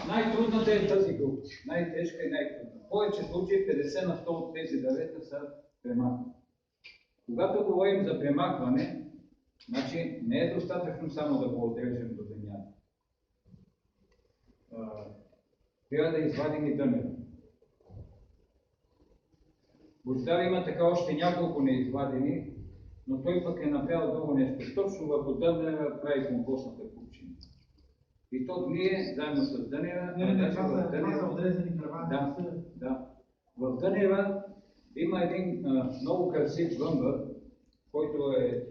най-трудната е тази група. Най-тежка и най-трудна. В повече случаи 50% от тези дървета са премахвани. Когато говорим за премахване, значи не е достатъчно само да го отрежем до земята. Трябва да извадим и дънера. Бождар има така още няколко неизвадени, но той пък е направил друго нещо. Точно върху дънера прави компостната купчина. И то гние заедно с дънера. В дънера има един много красив въмбър, който е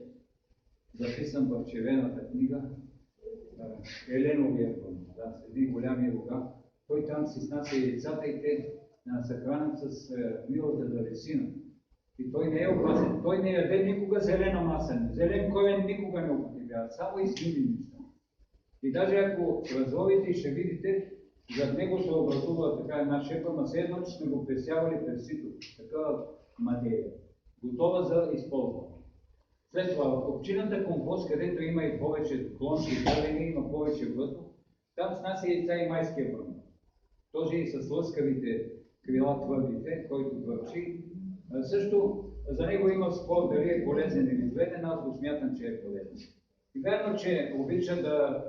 записан в червената книга. Еленовия въмбър, с един голям рога. Той там си снася яйцата и те се хранят с милата дървесина. И той не е опасен. Той не яде никога зелена маса. Зелен корен никога не употребява. Само изгини неща. И даже ако разловите и ще видите, зад него се образува така една шепа, ма все едно, че сме го пресявали през сито. Такава материя. Готова за използване. След това, в копчината компост, където има и повече клончи и дървени, има повече въздух, там снася яйца и майския въмбър. Този и с лъскавите крила твърдите, който върши. Също за него има спор дали е полезен или вреден, аз го смятам, че е полезен. И вярно, че обича да,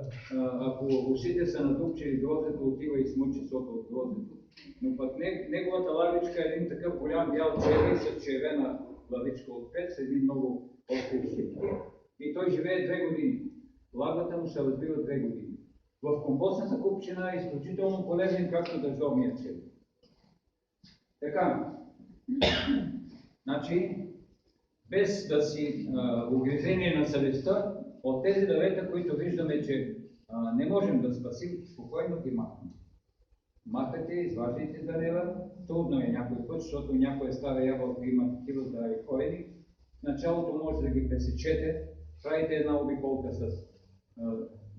ако ушите са надупчили гроздето, отива и смучи сока от гроздето, но пък неговата лавичка е един такъв голям бял черви с червена лавичка отпред, с един много остри ушитки. И той живее 2 години. Лавата му се развива 2 години. В компостната купчина е изключително полезен, както дъждовният черви. Така, значи, без да си угризение на съвестта, от тези дървета, които виждаме, че не можем да спасим, спокойно ги махнем. Махате, изваждайте дърва, трудно е някой път, защото някоя стара ябълка има такива здрави корени. В началото може да ги пресечете, правите една обиколка с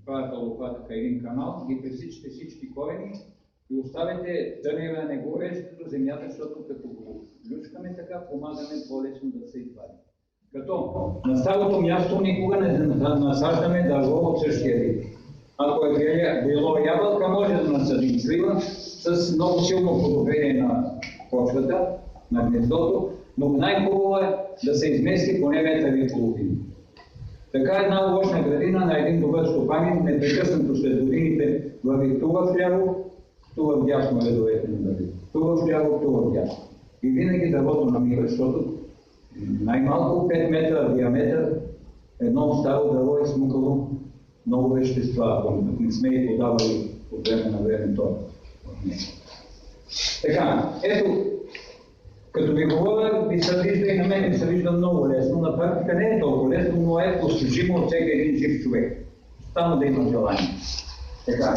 правата лопатка, един канал, ги пресичате всички корени и оставяте дърва, не го режете до земята, защото като го люшкаме така, помагаме по-лесно да се извади. Като на старото място никога не насаждаме дърво от същия вид. Ако е било ябълка, може да насадим слива с много силно подобрение на почвата, на гнездото, но най-хубаво е да се измести поне метър и половина. Така една овощна градина на един добър стопанин непрекъснато след годините върви това вляво, това вдясно редовете на дървета. Това вляво, това вдясно. И винаги дървото намира, защото най-малко 5 метра диаметър едно старо дърво е смукало много вещества, ако не сме и подавали от време на време това. Така, ето, като ви говоря, ви се вижда и на мен ми се вижда много лесно. На практика не е толкова лесно, но е постижимо от всеки един жив човек. Само да има желание. Така.